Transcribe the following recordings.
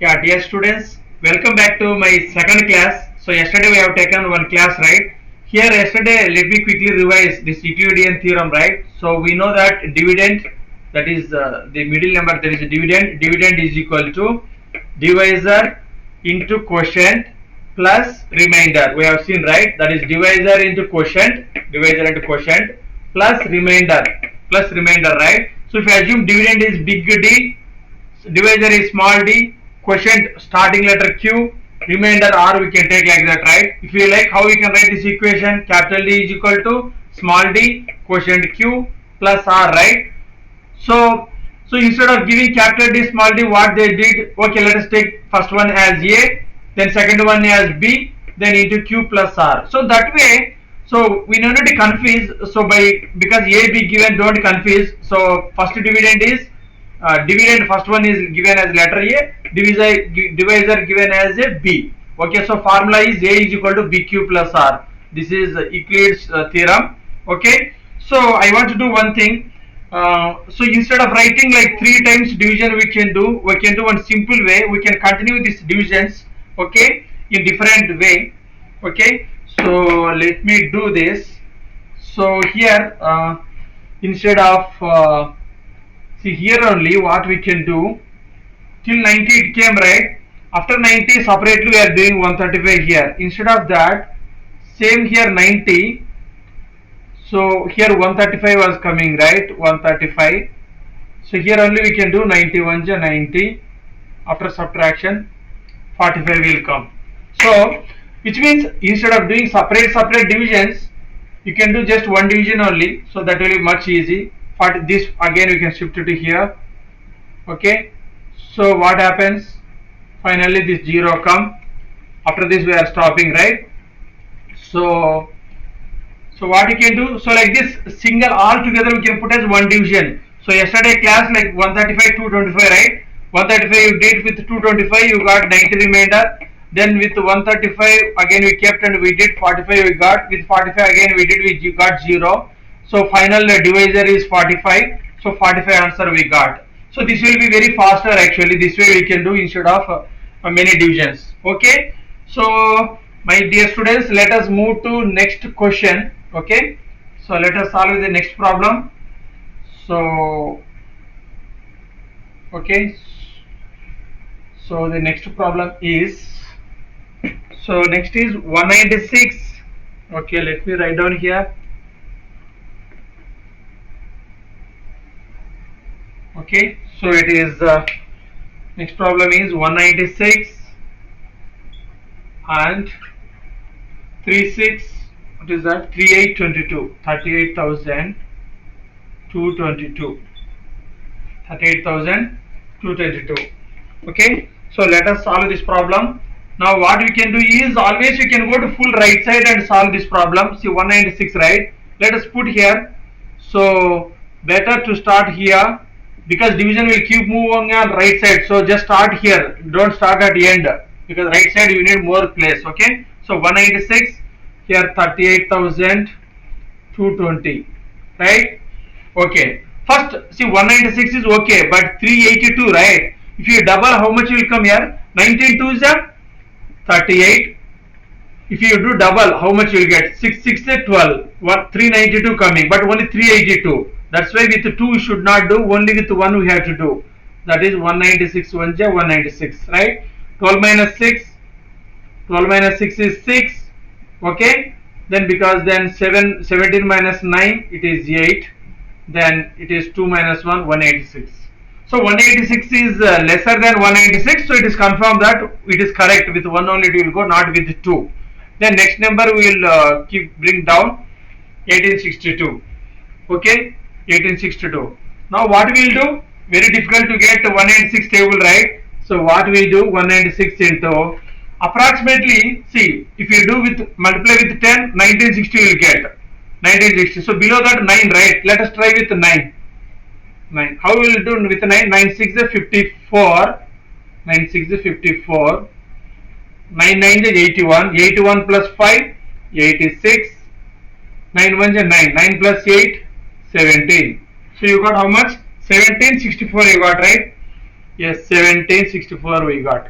Yeah, dear students, welcome back to my second class. So yesterday we have taken one class, right? Here yesterday, let me quickly revise this Euclidean theorem, right? So we know that dividend, that is the middle number, there is a dividend. Dividend is equal to divisor into quotient plus remainder. We have seen, right? That is divisor into quotient plus remainder, right? So if you assume dividend is big D, divisor is small d, quotient starting letter q, remainder r, we can take like that, right? If you like, how we can write this equation? Capital D is equal to small d quotient q plus r, right? So instead of giving capital D small d, what they did, okay, let us take first one as a, then second one as b, then into q plus r. So that way, so we don't need to confuse. So because a b given, don't confuse. So first dividend is dividend, first one is given as letter a, divisor given as a b. Okay, so formula is a is equal to bq plus r. This is Euclid's theorem. Okay, so I want to do one thing. So instead of writing like 3 times division, we can do one simple way. We can continue these divisions, okay, in different way. Okay, so let me do this. So here, instead of see here only, what we can do, till 90 it came, right? After 90 separately we are doing 135 here. Instead of that, same here 90. So here 135 was coming, right? 135. So here only we can do 91 90. After subtraction, 45 will come. So which means instead of doing separate divisions, you can do just one division only. So that will be much easy. But this again we can shift it to here. Okay. So what happens? Finally this 0 come. After this we are stopping, right? So what you can do, so like this single all together we can put as one division. So yesterday class like 135 225, right? 135 you did with 225, you got 90 remainder. Then with 135 again we kept and we did 45, we got with 45 again we got 0. So final divisor is 45. So 45 answer we got. So this will be very faster actually. This way we can do instead of many divisions. Okay. So my dear students, let us move to next question. Okay, so let us solve the next problem. So okay, so the next problem is, so next is 196. Okay, let me write down here. Okay, so it is next problem is 196 and 36. What is that? 3822, 38,222, 38,222. Okay, so let us solve this problem. Now what we can do is, always we can go to full right side and solve this problem. See 196, right? Let us put here. So better to start here, because division will keep moving on right side. So just start here, don't start at the end, because right side you need more place. Okay, so 196 here, 38,220, right? Okay, first see 196 is okay, but 382, right? If you double, how much will come here? 19 2 is a 38. If you do double, how much you will get? 6 6 is 12. 392 coming, but only 382. That's why with 2 we should not do, only with 1 we have to do. That is 196 1 is 196, right? 12 minus 6, 12 minus 6 is 6. Okay, then because then 17 minus 9, it is 8. Then it is 2 minus 1, 186. So 186 is lesser than 196, so it is confirmed that it is correct. With 1 only it will go, not with 2. Then next number we will bring down, 1862. Okay, 1862. Now what we will do? Very difficult to get 196 table, right? So what we do, 196 into approximately, see, if you do with multiply with 10, 1960 you will get 1960. So below that 9, right? Let us try with 9. 9. How we will do with 9? 9 6 is 54. 9 6 is 54. 9 9 is 81. 81 plus 5, 86. 9 1 is 9. 9 plus 8, 17. So you got how much? 1764 you got, right? Yes, 1764 we got.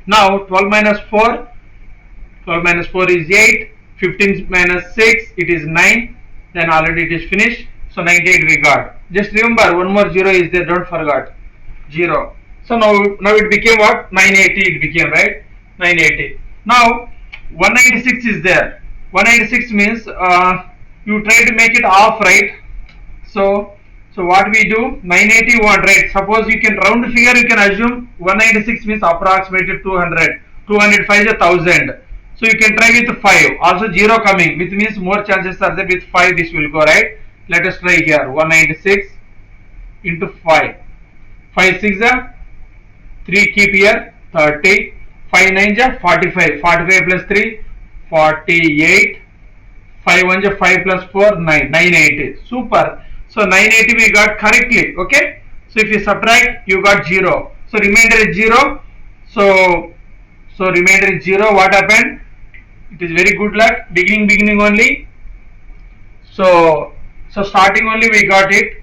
Now 12 minus 4, 12 minus 4 is 8, 15 minus 6, it is 9, then already it is finished. So 98 we got. Just remember one more 0 is there, don't forget. 0. So now it became what? 980 it became, right? 980. Now 196 is there. 196 means you try to make it half, right? So what we do? 981, right? Suppose you can round figure, you can assume 196 means approximately 200. 205 is 1000. So you can try with 5. Also 0 coming, which means more chances are there with 5 this will go, right? Let us try here. 196 into 5. 5 6 are 3 keep here 30. 5 9 is 45. 45 plus 3 48. 5 1 is 5 plus 4 9. 980. Super. So 980 we got correctly. Okay. So if you subtract, you got 0. So remainder is 0. So remainder is 0. What happened? It is very good luck. Beginning only. So starting only we got it.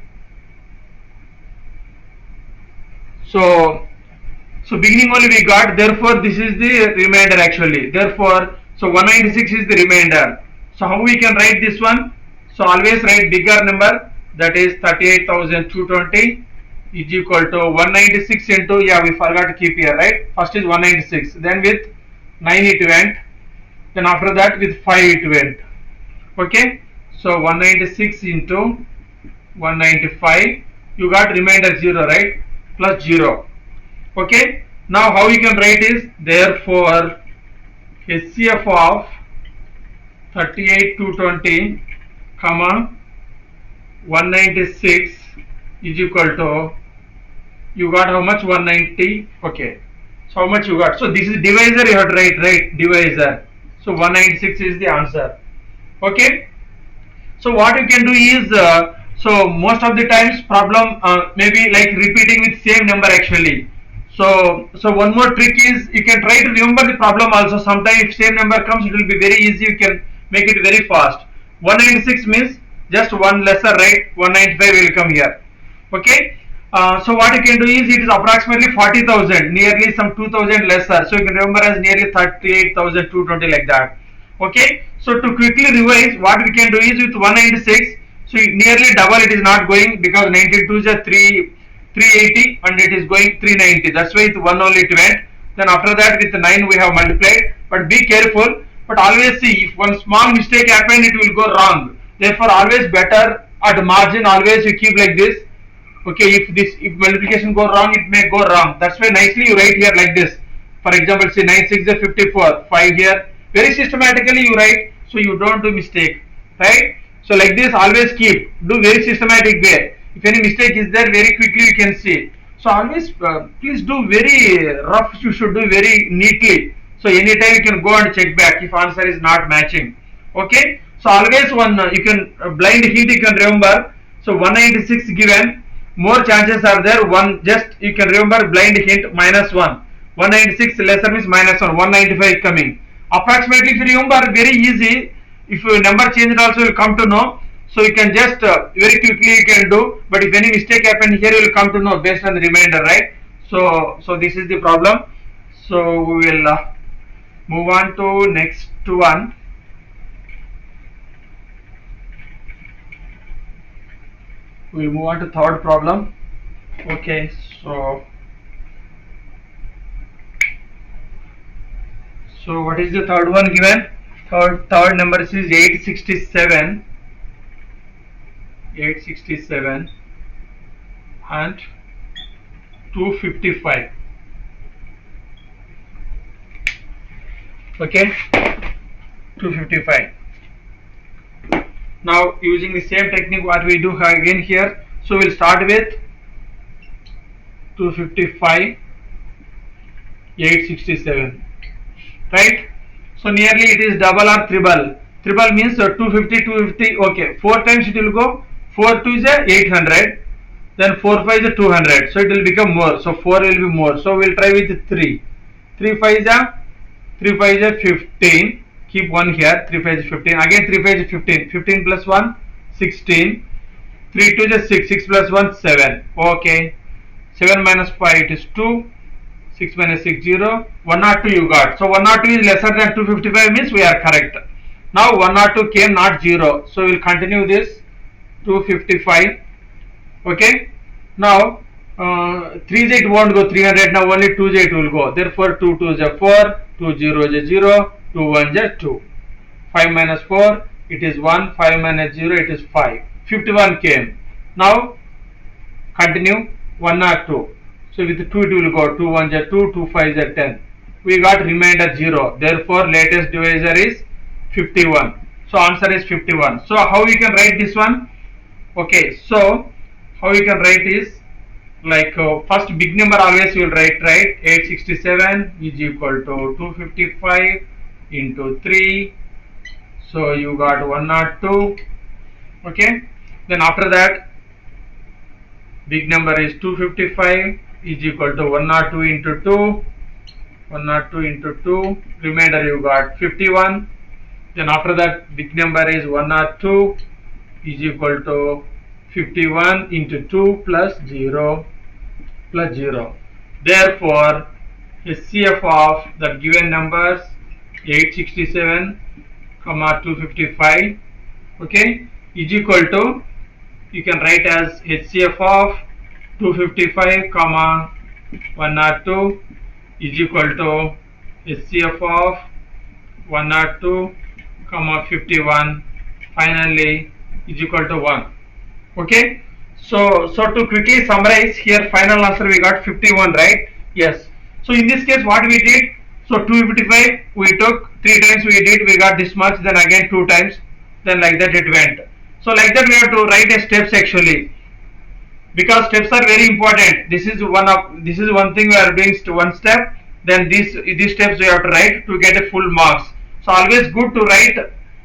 So beginning only we got, therefore this is the remainder actually. Therefore, so 196 is the remainder. So how we can write this one? So always write bigger number, that is 38,220 is equal to 196 into, yeah, we forgot to keep here, right? First is 196, then with 9 it went, then after that with 5 it went. Okay, so 196 into 195, you got remainder 0, right? Plus 0. Okay, now how you can write is, therefore HCF of 38220 comma 196 is equal to, you got how much? 190. Okay, so how much you got? So this is divisor, you have to write, right? Divisor. So 196 is the answer. Okay, so what you can do is, so most of the times problem maybe like repeating with same number actually. So one more trick is, you can try to remember the problem also. Sometimes if same number comes, it will be very easy, you can make it very fast. 196 means just one lesser, right? 195 will come here. Okay, so what you can do is, it is approximately 40,000, nearly some 2,000 lesser, so you can remember as nearly 38,220 like that. Okay, so to quickly revise, what we can do is, with 196, so nearly double it is not going, because 92 is a 380 and it is going 390, that's why with 1 only it went. Then after that with 9 we have multiplied, but be careful, but always see, if one small mistake happen, it will go wrong. Therefore always better at margin, always you keep like this. Okay, if multiplication go wrong, it may go wrong, that's why nicely you write here like this. For example, say 9 6 is 54, 5 here, very systematically you write, so you don't do mistake, right? So like this always keep, do very systematic way. If any mistake is there, very quickly you can see. So always please do very rough, you should do very neatly, so anytime you can go and check back if answer is not matching. Okay, so always one you can blind hint you can remember. So 196 given, more chances are there, one just you can remember blind hint minus 1. 196 lesser means minus 1, 195 coming. Approximately if you remember, very easy, if your number changed also you will come to know. So you can just very quickly you can do, but if any mistake happen here, you will come to know based on the remainder, right? So this is the problem. So we will move on to next one. We move on to third problem. Okay, so what is the third one given? Third number is 867 and 255. Okay, 255. Now using the same technique what we do again here, so we'll start with 255 867, right? So nearly it is double or triple. Triple means 250 250. Okay, 4 times it will go. 4 2 is 800, then 4 5 is 200, so it will become more, so 4 will be more, so we'll try with 3. 3 5 is 15, keep 1 here, 3 5 is 15, again 3 5 is 15, 15 plus 1 16, 3 2 is 6, 6 plus 1 7. Okay, 7 minus 5 it is 2. 6 minus 6 0. 102 you got. So 102 is lesser than 255 means we are correct. Now 102 came not 0. So we will continue this 255. Okay. Now 3 it won't go 300. Now only 2 it will go. Therefore 2 2 is 4. 2 0 is 0. 2 1 is 2. 5 minus 4 it is 1. 5 minus 0 it is 5. 51 came. Now continue 102. So with 2 it will go 2 1 is 2. 2 5 is 10. We got remainder 0. Therefore latest divisor is 51. So answer is 51. So how we can write this one? Okay, so how we can write is like first big number always you will write right. 867 is equal to 255 into 3. So you got 102. Okay, then after that big number is 255 is equal to 102 into 2. 102 into 2. Remainder you got 51. Then after that big number is 102 is equal to 51 into 2 plus 0 plus 0. Therefore HCF of the given numbers 867 comma 255, okay, is equal to, you can write as HCF of 255 comma 102 is equal to HCF of 102 comma 51 finally is equal to 1. Okay, so to quickly summarize here, final answer we got 51, right? Yes. So in this case what we did, so 255 we took 3 times we did, we got this much, then again 2 times, then like that it went. So like that we have to write a steps actually, because steps are very important. This is one thing we are doing one step, then these steps we have to write to get a full marks. So always good to write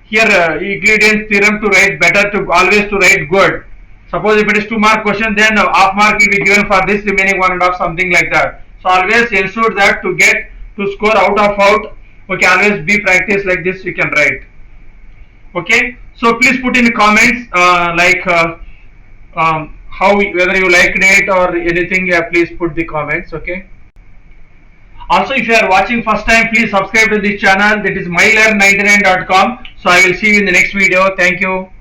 here Euclidean theorem, to write better, to always to write good. Suppose if it is 2 mark question, then half mark will be given for this, remaining 1.5, something like that. So always ensure that to score out of out. Okay, always be practice like this you can write. Okay, so please put in the comments whether you liked it or anything. Yeah, please put the comments. Okay. Also, if you are watching first time, please subscribe to this channel. That is mylearn99.com. So I will see you in the next video. Thank you.